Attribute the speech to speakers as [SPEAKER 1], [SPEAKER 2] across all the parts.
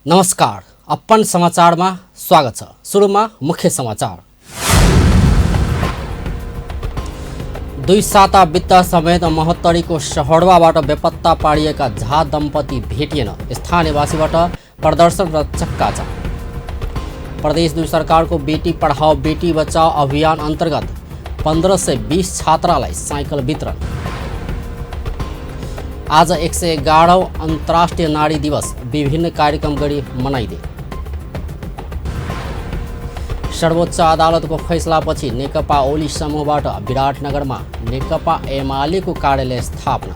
[SPEAKER 1] नमस्कार, अपन समाचारमा स्वागत छ। सुरुमा मुख्य समाचार। 2 साता बित्दा समेत महोत्तरीको सहडवाबाट बेपत्ता पारिएका झा दम्पति भेटिएन। स्थानीयवासीबाट प्रदर्शन र चक्काजाम। प्रदेश 2 सरकारको बेटी पढाओ बेटी बचाओ अभियान अन्तर्गत 1520 छात्रालाई साइकल वितरण। आज 111औं अन्तर्राष्ट्रिय नारी दिवस विभिन्न कार्यक्रम गरी मनाइँदै। सर्वोच्च अदालतको फैसलापछि नेकपा ओली समूहबाट विराटनगरमा नेकपा एमालेको कार्यालय स्थापना।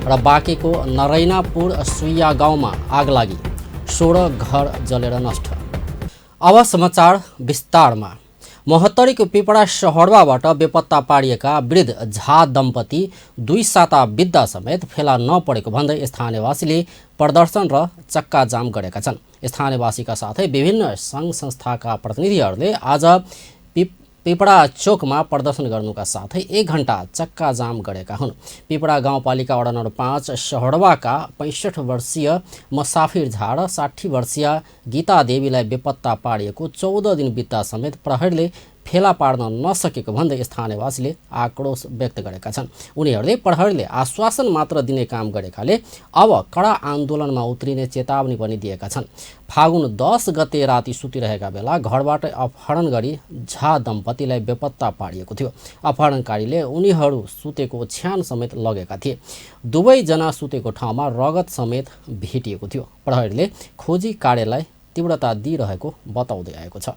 [SPEAKER 1] र बाँकेको नरैनापुर सुइया गाउँमा आगलागी, 16 घर जलेर नष्ट। अब समाचार विस्तारमा। महोत्तरीको पिपरा सहडवाबाट बेपत्ता पारिएका वृद्ध झा दम्पति 2 साता बित्दा समेत फेला नपरेको भन्दै स्थानीयवासीले प्रदर्शन र चक्काजाम गरेका छन्। स्थानीयवासीका साथै विभिन्न सङ्घ संस्थाका प्रतिनिधिहरूले आज पिपरा चोकमा प्रदर्शन गर्नुका साथै 1 घण्टा चक्काजाम गरेका हुन्। पिपरा गाउँपालिका वडा नम्बर 5 सहडवाका 65 वर्षीय मसाफिर झा र 60 वर्षीय गीता देवीलाई बेपत्ता पारिएको 14 दिन बित्दा समेत प्रहरीले फेला पार्न नसकेको भन्दै स्थानीयवासीले आक्रोश व्यक्त गरेका छन्। उनीहरूले प्रहरीले आश्वासन मात्र दिने काम गरेकाले अब कडा आन्दोलनमा उत्रिने चेतावनी पनि दिएका छन्। फागुन 10 गते राति सुतिरहेका बेला घरबाट अपहरण गरी झा दम्पतिलाई बेपत्ता पारिएको थियो। अपहरणकारीले उनीहरू सुतेको ओछ्यान समेत लगेका थिए। दुवैजना सुतेको ठाउँमा रगत समेत भेटिएको थियो। प्रहरीले खोजी कार्यलाई तीव्रता दिइरहेको बताउँदै आएको छ।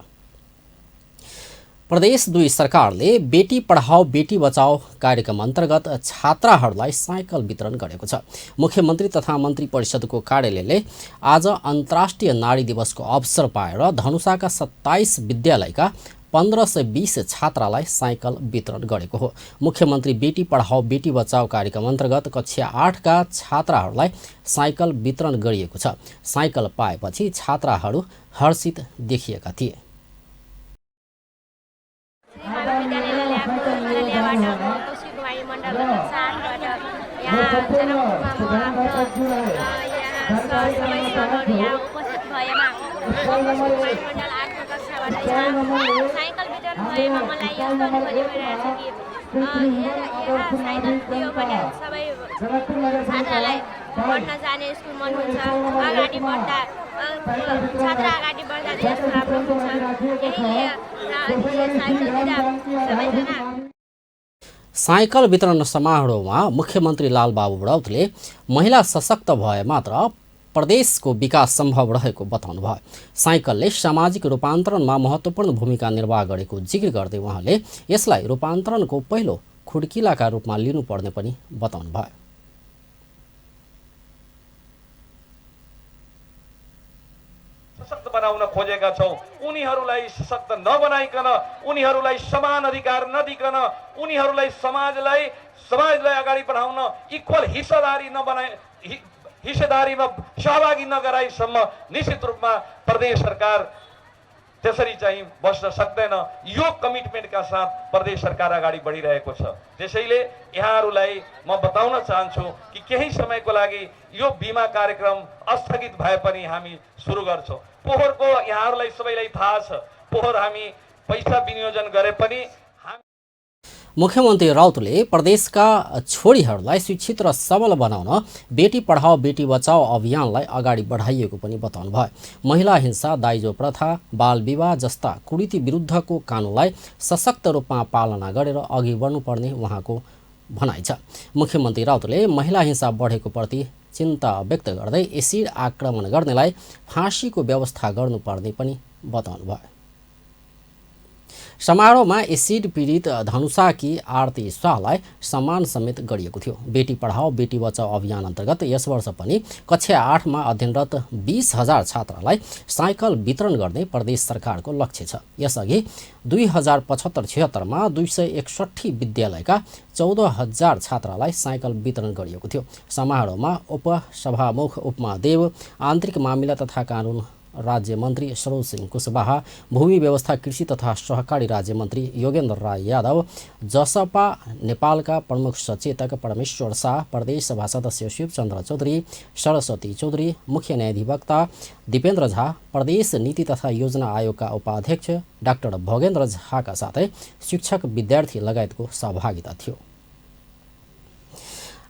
[SPEAKER 1] प्रदेश 2 सरकारले बेटी पढाओ बेटी बचाओ कार्यक्रम अन्तर्गत छात्राहरूलाई साइकल वितरण गरेको छ। मुख्यमन्त्री तथा मन्त्री परिषदको कार्यालयले आज अन्तर्राष्ट्रिय नारी दिवसको अवसर पाएर धनुषाका 27 विद्यालयका 1520 छात्रालाई साइकल वितरण गरेको हो। मुख्यमन्त्री बेटी पढाओ बेटी बचाओ कार्यक्रम अन्तर्गत कक्षा 8 का छात्राहरूलाई साइकल वितरण गरिएको छ। साइकल पाएपछि छात्राहरू हर्षित देखिएका थिए।
[SPEAKER 2] साइकल वितरण भएमा मलाई यो पनि भनिरहेको छ कि सबै छात्रालाई पढ्न जाने स्कुल मन हुन्छ। अगाडि बढ्दा छात्र अगाडि बढ्दा देश राम्रो हुन्छ।
[SPEAKER 1] साइकल वितरण समारोहमा मुख्यमन्त्री लालबाबु राउतले महिला सशक्त भए मात्र प्रदेशको विकास सम्भव रहेको बताउनुभयो। साइकलले सामाजिक रूपान्तरणमा महत्त्वपूर्ण भूमिका निर्वाह गरेको जिक्र गर्दै उहाँले यसलाई रूपान्तरणको पहिलो खुड्किलाका रूपमा लिनुपर्ने पनि बताउनुभयो।
[SPEAKER 3] सशक्त बनाउन खोजेका छौं। उनीहरूलाई सशक्त नबनाइकन, उनीहरूलाई समान अधिकार नदिकन, उनीहरूलाई समाजलाई अगाडि बढाउन इक्वल हिस्सेदारीमा सहभागी नगराइसम्म निश्चित रूपमा प्रदेश सरकार त्यसरी चाहिँ बस्न सक्दैन। यो कमिटमेन्टका साथ प्रदेश सरकार अगाडि बढिरहेको छ। त्यसैले यहाँहरूलाई म बताउन चाहन्छु कि केही समयको लागि यो बिमा कार्यक्रम स्थगित भए पनि हामी सुरु गर्छौं। पोहोरको यहाँहरूलाई सबैलाई थाहा छ, पोहोर हामी पैसा विनियोजन गरे पनि
[SPEAKER 1] मुख्यमन्त्री राउतले प्रदेशका छोरीहरूलाई शिक्षित र सबल बनाउन बेटी पढाओ बेटी बचाओ अभियानलाई अगाडि बढाइएको पनि बताउनुभयो। महिला हिंसा, दाइजो प्रथा, बाल विवाह जस्ता कुरीति विरुद्धको कानुनलाई सशक्त रूपमा पालना गरेर अघि बढ्नुपर्ने उहाँको भनाइ छ। मुख्यमन्त्री राउतले महिला हिंसा बढेको प्रति चिन्ता व्यक्त गर्दै एसिड आक्रमण गर्नेलाई फाँसीको व्यवस्था गर्नुपर्ने पनि बताउनुभयो। समारोहमा एसिड पीडित धनुषाकी आरती शाहलाई सम्मान समेत गरिएको थियो। बेटी पढाओ बेटी बचाओ अभियान अन्तर्गत यस वर्ष पनि कक्षा 8 मा अध्ययनरत 20,000 छात्रालाई साइकल वितरण गर्ने प्रदेश सरकारको लक्ष्य छ। यसअघि 2075-76 मा 261 विद्यालयका 14,000 छात्रालाई साइकल वितरण गरिएको थियो। समारोहमा उपसभामुख उपमहादेव, आन्तरिक मामिला तथा कानुन राज्य मन्त्री सरोज सिंह कुशवाहा, भूमि व्यवस्था कृषि तथा सहकारी राज्य मन्त्री योगेन्द्र राय यादव, जसपा नेपालका प्रमुख सचेतक परमेश्वर शाह, प्रदेश सभा सदस्य शिवचन्द्र चौधरी, सरस्वती चौधरी, मुख्य न्यायाधिवक्ता दिपेन्द्र झा, प्रदेश नीति तथा योजना आयोगका उपाध्यक्ष डाक्टर भोगेन्द्र झाका साथै शिक्षक विद्यार्थी लगायतको सहभागिता थियो।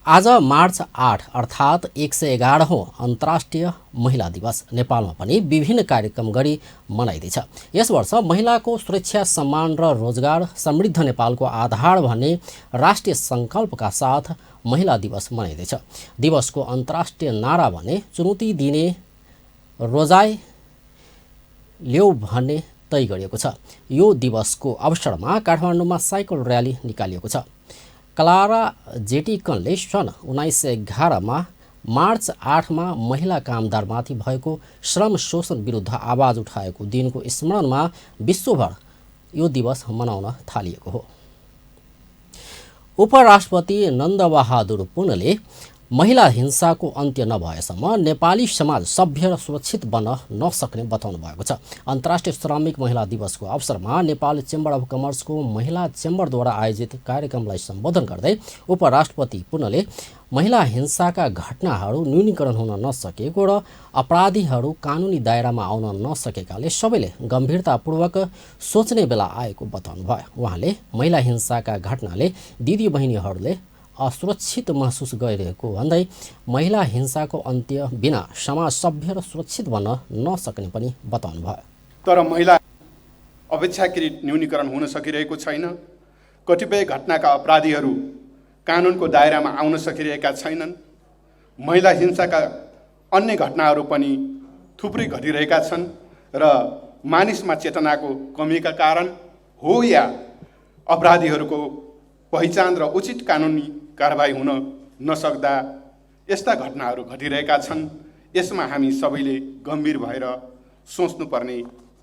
[SPEAKER 1] आज मार्च 8 अर्थात् 111औं अन्तर्राष्ट्रिय महिला दिवस नेपालमा पनि विभिन्न कार्यक्रम गरी मनाइँदैछ। यस वर्ष महिलाको सुरक्षा, सम्मान र रोजगार समृद्ध नेपालको आधार भन्ने राष्ट्रिय सङ्कल्पका साथ महिला दिवस मनाइँदैछ। दिवसको अन्तर्राष्ट्रिय नारा भने चुनौती दिने रोजाइ ल्याऊ भन्ने तय गरिएको छ। यो दिवसको अवसरमा काठमाडौँमा साइकल र्याली निकालिएको छ। क्लारा जेटिकनले सन् 1911 मार्च 8 महिला कामदारमाथि भएको श्रम शोषण विरुद्ध आवाज उठाएको दिनको स्मरणमा विश्वभर यो दिवस मनाउन थालिएको हो। उपराष्ट्रपति नन्दबहादुर पुनले महिला हिंसाको अन्त्य नभएसम्म नेपाली समाज सभ्य र सुरक्षित बन्न नसक्ने बताउनु भएको छ। अन्तर्राष्ट्रिय श्रमिक महिला दिवसको अवसरमा नेपाल चेम्बर अफ कमर्सको महिला चेम्बरद्वारा आयोजित कार्यक्रमलाई सम्बोधन गर्दै उपराष्ट्रपति पुनले महिला हिंसाका घटनाहरू न्यूनीकरण हुन नसकेको र अपराधीहरू कानुनी दायरामा आउन नसकेकाले सबैले गम्भीरतापूर्वक सोच्ने बेला आएको बताउनु भयो। उहाँले महिला हिंसाका घटनाले दिदीबहिनीहरूले असुरक्षित महसुस गरिरहेको भन्दै महिला हिंसाको अन्त्य बिना समाज सभ्य र सुरक्षित बन्न नसक्ने पनि बताउनु भयो।
[SPEAKER 4] तर महिला अपेक्षाकृत न्यूनीकरण हुन सकिरहेको छैन। कतिपय घटनाका अपराधीहरू कानुनको दायरामा आउन सकिरहेका छैनन्। महिला हिंसाका अन्य घटनाहरू पनि थुप्रै घटिरहेका छन् र मानिसमा चेतनाको कमीका कारण हो या अपराधीहरूको पहिचान र उचित कानुनी कारबाही हुन नसक्दा यस्ता घटनाहरू घटिरहेका छन्। यसमा हामी सबैले गम्भीर भएर सोच्नुपर्ने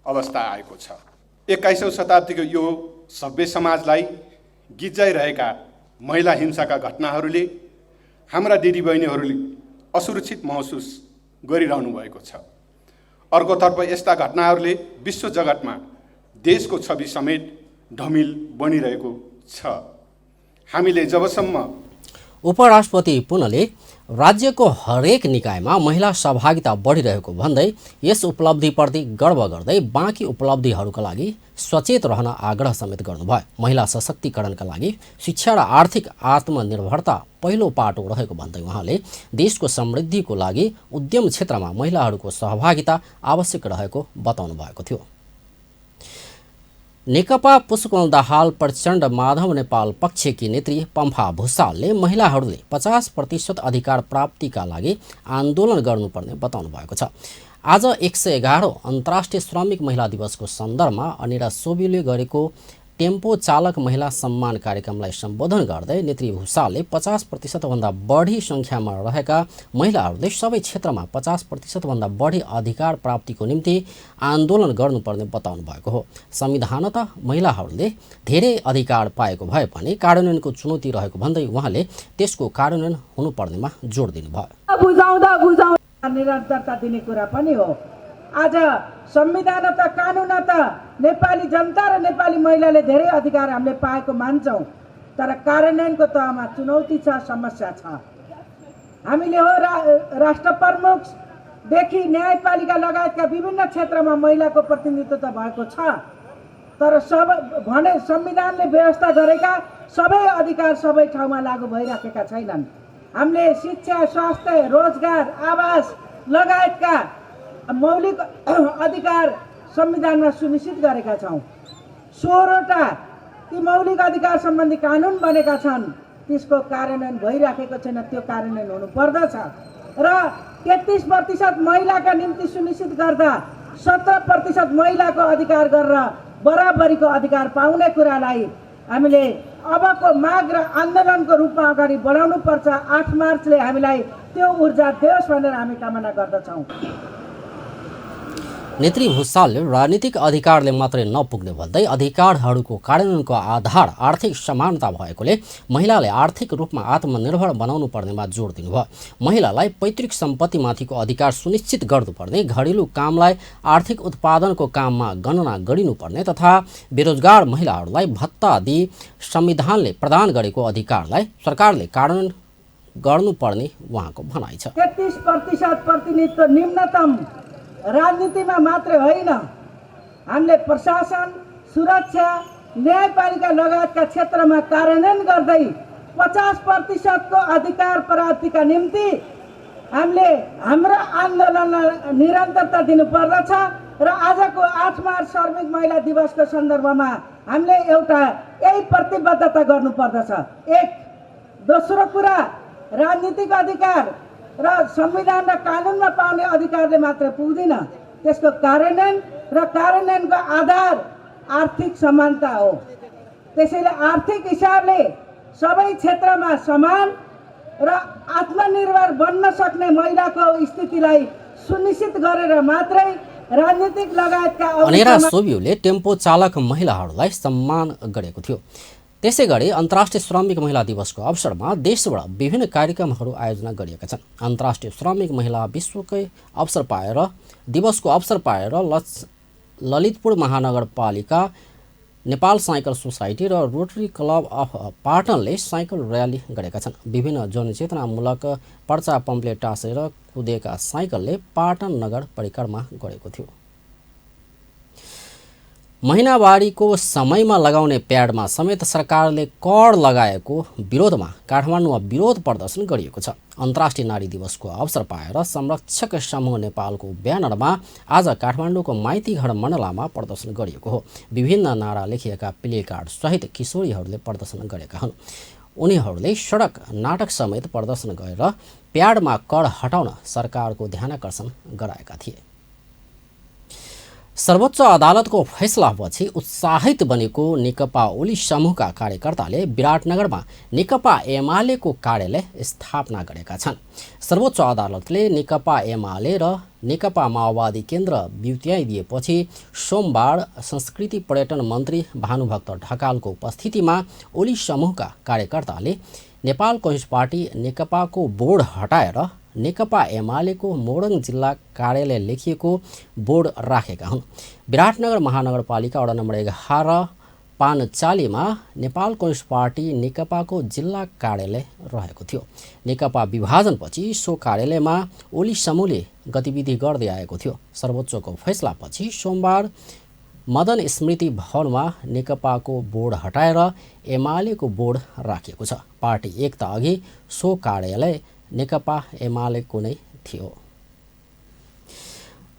[SPEAKER 4] अवस्था आएको छ। 21औं शताब्दीको यो सभ्य समाजलाई गिज्जाइरहेका महिला हिंसाका घटनाहरूले हाम्रा दिदीबहिनीहरूले असुरक्षित महसुस गरिरहनु भएको छ। अर्कोतर्फ यस्ता घटनाहरूले विश्व जगतमा देशको छवि समेत ढमिल बनिरहेको छ। हामीले जबसम्म
[SPEAKER 1] उपराष्ट्रपति पुनले राज्यको हरेक निकायमा महिला सहभागिता बढिरहेको भन्दै यस उपलब्धिप्रति गर्व गर्दै बाँकी उपलब्धिहरूका लागि सचेत रहन आग्रह समेत गर्नुभयो। महिला सशक्तिकरणका लागि शिक्षा र आर्थिक आत्मनिर्भरता पहिलो पाटो रहेको भन्दै उहाँले देशको समृद्धिको लागि उद्यम क्षेत्रमा महिलाहरूको सहभागिता आवश्यक रहेको बताउनु भएको थियो। नेकपा पुष्पकमल दाहाल प्रचण्ड माधव नेपाल पक्षकी नेत्री पम्फा भुसालले महिलाहरूले 50% अधिकार प्राप्तिका लागि आन्दोलन गर्नुपर्ने बताउनु भएको छ। आज 111औं अन्तर्राष्ट्रिय श्रमिक महिला दिवसको सन्दर्भमा अनिरा सोबीले गरेको टेम्पो चालक महिला सम्मान कार्यक्रमलाई सम्बोधन गर्दै नेत्री भुसालले 50% भन्दा बढी सङ्ख्यामा रहेका महिलाहरूले सबै क्षेत्रमा 50% भन्दा बढी अधिकार प्राप्तिको निम्ति आन्दोलन गर्नुपर्ने बताउनु भएको हो। संविधानत महिलाहरूले धेरै अधिकार पाएको भए पनि कार्यान्वयनको चुनौती रहेको भन्दै उहाँले त्यसको कार्यान्वयन हुनुपर्नेमा जोड दिनुभयो।
[SPEAKER 5] बुझाउँदा निरन्तरता दिने कुरा पनि हो। आज संविधान त कानुन त नेपाली जनता र नेपाली महिलाले धेरै अधिकार हामीले पाएको मान्छौँ, तर कार्यान्वयनको तहमा चुनौती छ, समस्या छ। हामीले हो राष्ट्र प्रमुखदेखि न्यायपालिका लगायतका विभिन्न क्षेत्रमा महिलाको प्रतिनिधित्व त भएको छ, तर संविधानले व्यवस्था गरेका सबै अधिकार सबै ठाउँमा लागू भइराखेका छैनन्। हामीले शिक्षा, स्वास्थ्य, रोजगार, आवास लगायतका मौलिक अधिकार संविधानमा सुनिश्चित गरेका छौँ। 16वटा ती मौलिक अधिकार सम्बन्धी कानुन बनेका छन्, त्यसको कार्यान्वयन भइराखेको छैन। त्यो कार्यान्वयन हुनुपर्दछ र 33% महिलाका निम्ति सुनिश्चित गर्दा 17% महिलाको अधिकार गरेर बराबरीको अधिकार पाउने कुरालाई हामीले अबको माग र आन्दोलनको रूपमा अगाडि बढाउनु पर्छ। 8 मार्चले हामीलाई त्यो ऊर्जा दियोस् भनेर हामी कामना गर्दछौँ।
[SPEAKER 1] नेत्री भुसालले राजनीतिक अधिकारले मात्रै नपुग्ने भन्दै अधिकारहरूको कार्यान्वयनको आधार आर्थिक समानता भएकोले महिलाले आर्थिक रूपमा आत्मनिर्भर बनाउनु पर्नेमा जोड दिनुभयो। महिलालाई पैतृक सम्पत्तिमाथिको अधिकार सुनिश्चित गर्नुपर्ने, घरेलु कामलाई आर्थिक उत्पादनको काममा गणना गरिनुपर्ने तथा बेरोजगार महिलाहरूलाई भत्ता दिई संविधानले प्रदान गरेको अधिकारलाई सरकारले कार्यान्वयन गर्नुपर्ने उहाँको भनाइ छ।
[SPEAKER 5] 33% प्रतिनिधित्व न्यूनतम राजनीतिमा मात्रै होइन, हामीले प्रशासन, सुरक्षा, न्यायपालिका लगायतका क्षेत्रमा कार्यान्वयन गर्दै 50% को अधिकार प्राप्तिका निम्ति हामीले हाम्रो आन्दोलनलाई निरन्तरता दिनुपर्दछ र आजको 8 मार्च श्रमिक महिला दिवसको सन्दर्भमा हामीले एउटा यही प्रतिबद्धता गर्नुपर्दछ। एक, दोस्रो कुरा, राजनीतिक अधिकार र संविधान र कानुनमा पाउने अधिकारले मात्र पुग्दैन, त्यसको कार्यान्वयन र कार्यान्वयनको आधार आर्थिक समानता हो। त्यसैले आर्थिक हिसाबले सबै क्षेत्रमा समान र आत्मनिर्भर बन्न सक्ने महिलाको स्थितिलाई सुनिश्चित गरेर मात्रै राजनीतिक लगायतका
[SPEAKER 1] अनेरा सोभियोले टेम्पो चालक महिलाहरूलाई सम्मान गरेको थियो। त्यसै गरी अन्तर्राष्ट्रिय श्रमिक महिला दिवसको अवसरमा देशबाट विभिन्न कार्यक्रमहरू आयोजना गरिएका छन्। अन्तर्राष्ट्रिय श्रमिक महिला दिवसको अवसर पाएर ललितपुर महानगरपालिका, नेपाल साइकल सोसाइटी र रोटरी क्लब अफ पाटनले साइकल र्याली गरेका छन्। विभिन्न जनचेतनामूलक पर्चा पम्पलेट टाँसेर कुदेका साइकलले पाटन नगर परिक्रमा गरेको थियो। महिनावारीको समयमा लगाउने प्याडमा समेत सरकारले कर लगाएको विरोधमा काठमाडौँमा विरोध प्रदर्शन गरिएको छ। अन्तर्राष्ट्रिय नारी दिवसको अवसर पाएर संरक्षक समूह नेपालको ब्यानरमा आज काठमाडौँको माइतीघर मण्डलामा प्रदर्शन गरिएको हो। विभिन्न नारा लेखिएका प्ले कार्ड सहित किशोरीहरूले प्रदर्शन गरेका हुन्। उनीहरूले सडक नाटक समेत प्रदर्शन गरेर प्याडमा कर हटाउन सरकारको ध्यानाकर्षण गराएका थिए। सर्वोच्च अदालतको फैसलापछि उत्साहित बनेको नेकपा ओली समूहका कार्यकर्ताले विराटनगरमा नेकपा एमालेको कार्यालय स्थापना गरेका छन्। सर्वोच्च अदालतले नेकपा एमाले र नेकपा माओवादी केन्द्र बिउत्याइदिएपछि सोमबार संस्कृति पर्यटन मन्त्री भानुभक्त ढकालको उपस्थितिमा ओली समूहका कार्यकर्ताले नेपाल कम्युनिस्ट पार्टी नेकपाको बोर्ड हटाएर नेकपा एमालेको मोरङ जिल्ला कार्यालय लेखिएको बोर्ड राखेका हुन्। विराटनगर महानगरपालिका वडा नम्बर 11 पानचालीमा नेपाल कम्युनिस्ट पार्टी नेकपाको जिल्ला कार्यालय रहेको थियो। नेकपा विभाजनपछि सो कार्यालयमा ओली समूहले गतिविधि गर्दै आएको थियो। सर्वोच्चको फैसलापछि सोमबार मदन स्मृति भवनमा नेकपाको बोर्ड हटाएर एमालेको बोर्ड राखिएको छ। पार्टी एकता अघि सो कार्यालय नेकपा एमालेको नै थियो।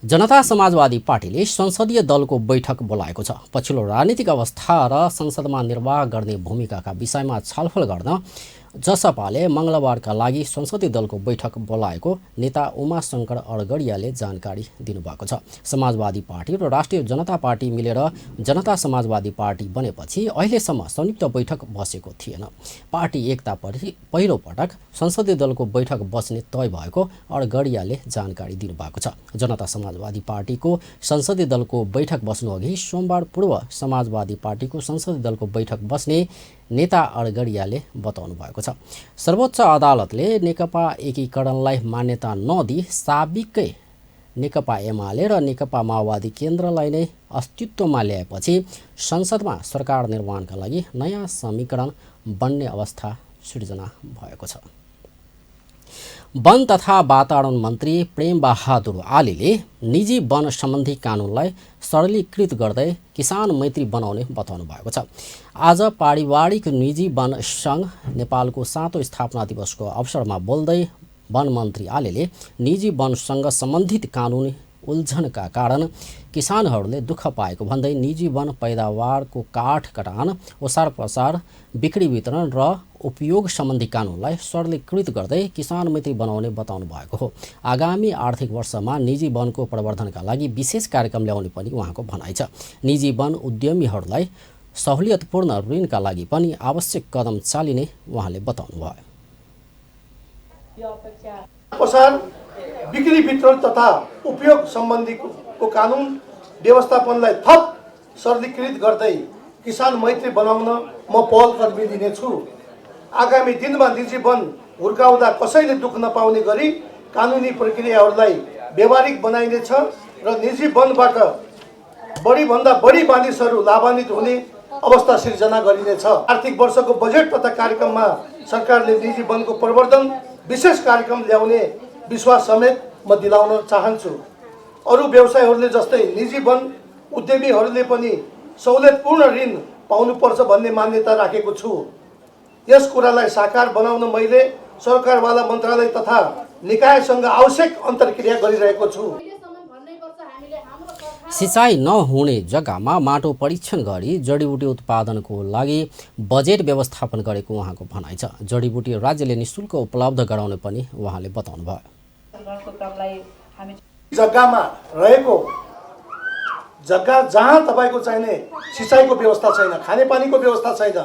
[SPEAKER 1] जनता समाजवादी पार्टीले संसदीय दलको बैठक बोलाएको छ। पछिल्लो राजनीतिक अवस्था र संसदमा निर्वाह गर्ने भूमिकाका विषयमा छलफल गर्न जसपाले मङ्गलबारका लागि संसदीय दलको बैठक बोलाएको नेता उमाशंकर अडगडियाले जानकारी दिनुभएको छ। समाजवादी पार्टी र राष्ट्रिय जनता पार्टी मिलेर जनता समाजवादी पार्टी बनेपछि अहिलेसम्म संयुक्त बैठक बसेको थिएन। पार्टी एकता पहिलो पटक संसदीय दलको बैठक बस्ने तय भएको अडगडियाले जानकारी दिनुभएको छ। जनता समाजवादी पार्टीको संसदीय दलको बैठक बस्नुअघि सोमबार पूर्व समाजवादी पार्टीको संसदीय दलको बैठक बस्ने नेता अडगडियाले बताउनु भएको छ। सर्वोच्च अदालतले नेकपा एकीकरणलाई मान्यता नदिई साबिकै नेकपा एमाले र नेकपा माओवादी केन्द्रलाई नै अस्तित्वमा ल्याएपछि संसदमा सरकार निर्माणका लागि नयाँ समीकरण बन्ने अवस्था सिर्जना भएको छ। वन तथा वातावरण मन्त्री प्रेम बहादुर आलीले निजी वन सम्बन्धी कानुनलाई सरलीकृत गर्दै किसान मैत्री बनाउने बताउनु भएको छ। आज पारिवारिक निजी वन सङ्घ नेपालको 7औं स्थापना दिवसको अवसरमा बोल्दै वन मन्त्री आलीले निजी वनसँग सम्बन्धित कानुनी उल्झनका कारण किसानहरूले दुःख पाएको भन्दै निजी वन पैदावारको काठ कटान, ओसार पसार, बिक्री वितरण र उपयोग सम्बन्धी कानुनलाई सरलीकृत गर्दै किसान मैत्री बनाउने बताउनु भएको हो। आगामी आर्थिक वर्षमा निजी वनको प्रवर्धनका लागि विशेष कार्यक्रम ल्याउने पनि उहाँको भनाइ छ। निजी वन उद्यमीहरूलाई सहुलियतपूर्ण ऋणका लागि पनि आवश्यक कदम चालिने उहाँले बताउनु भयो।
[SPEAKER 6] पसार, बिक्री वितरण तथा उपयोग सम्बन्धी को कानुन व्यवस्थापनलाई थप सरलीकृत गर्दै किसान मैत्री बनाउन म पहल कदमी लिनेछु। आगामी दिनमा निजी वन हुर्काउँदा कसैले दुख नपाउने गरी कानुनी प्रक्रियाहरूलाई व्यवहारिक बनाइनेछ र निजी वनबाट बढीभन्दा बढी मानिसहरू लाभान्वित हुने अवस्था सिर्जना गरिनेछ। आर्थिक वर्षको बजेट तथा कार्यक्रममा सरकारले निजी वनको प्रवर्धन विशेष कार्यक्रम ल्याउने विश्वास समेत म दिलाउन चाहन्छु। अरू व्यवसायहरूले जस्तै निजी वन उद्यमीहरूले पनि सहुलियतपूर्ण ऋण पाउनुपर्छ भन्ने मान्यता राखेको छु। यस कुरालाई साकार बनाउन मैले सरकारवाला मन्त्रालय तथा निकायसँग आवश्यक अन्तर्क्रिया गरिरहेको छु।
[SPEAKER 1] सिँचाइ नहुने जग्गामा माटो परीक्षण गरी जडीबुटी उत्पादनको लागि बजेट व्यवस्थापन गरेको उहाँको भनाइ छ। जडीबुटी राज्यले निःशुल्क उपलब्ध गराउने पनि उहाँले बताउनु भयो।
[SPEAKER 6] जग्गामा रहेको जग्गा जहाँ तपाईँको चाहिने सिँचाइको व्यवस्था छैन, खानेपानीको व्यवस्था छैन,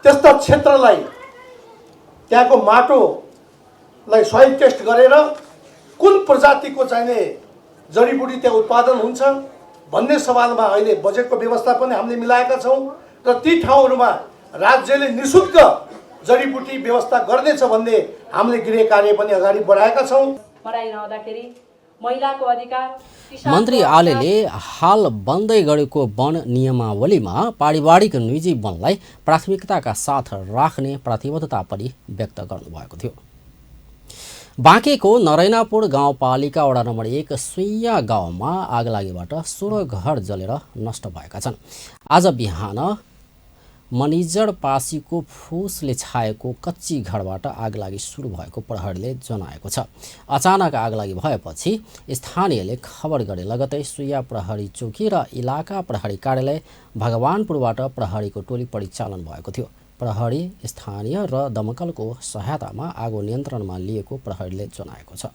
[SPEAKER 6] त्यस्ता क्षेत्रलाई त्यहाँको माटोलाई सोइल टेस्ट गरेर कुन प्रजातिको चाहिने जडीबुटी त्यहाँ उत्पादन हुन्छ भन्ने सवालमा अहिले बजेटको व्यवस्था पनि हामीले मिलाएका छौँ र ती ठाउँहरूमा राज्यले निःशुल्क जडीबुटी व्यवस्था गर्नेछ भन्ने हामीले गृह कार्य पनि अगाडि बढाएका छौँ।
[SPEAKER 1] मन्त्री आलेले हाल बन्दै गरेको वन नियमावलीमा पारिवारिक निजी वनलाई प्राथमिकताका साथ राख्ने प्रतिबद्धता पनि व्यक्त गर्नुभएको थियो। बाँकेको नरैनापुर गाउँपालिका वडा नम्बर 1 सुइया गाउँमा आगलागीबाट 16 घर जलेर नष्ट भएका छन्। आज बिहान मनिजर पासीको फुसले छाएको कच्ची घरबाट आगलागी सुरु भएको प्रहरीले जनाएको छ। अचानक आगलागी भएपछि स्थानीयले खबर गरे लगतै सुइया प्रहरी चौकी र इलाका प्रहरी कार्यालय भगवानपुरबाट प्रहरीको टोली परिचालन भएको थियो। प्रहरी स्थानीय र दमकलको सहायतामा आगो नियन्त्रणमा लिएको प्रहरीले जनाएको छ।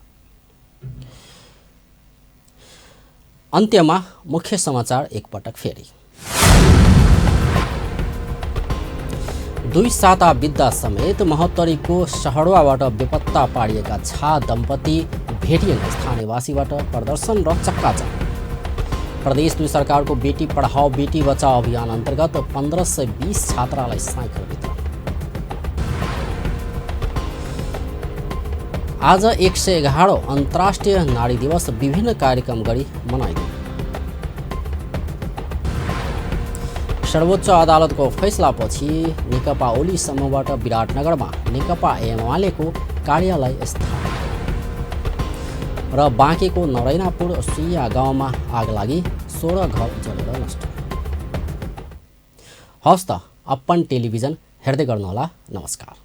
[SPEAKER 1] अन्त्यमा मुख्य समाचार एकपटक फेरि। 2 साता बित्दा समेत महोत्तरीको सहरवाबाट बेपत्ता पारिएका छा दम्पति भेटिएन। स्थानीयवासीबाट प्रदर्शन र चक्काचक। प्रदेश 2 सरकारको बेटी पढाओ बेटी बचाओ अभियान अन्तर्गत 1520 छात्रालाई साइकल वितरण। आज 111औं अन्तर्राष्ट्रिय नारी दिवस विभिन्न कार्यक्रम गरी मनाइयो। सर्वोच्च अदालतको फैसलापछि नेकपा ओली समूहबाट विराटनगरमा नेकपा एमालेको कार्यालय स्थापना र बाँकेको नरैनापुर सुइया गाउँमा आगलागी 16 घर जलेर नष्ट। हवस् त, अपन टेलिभिजन हेर्दै गर्नुहोला। नमस्कार।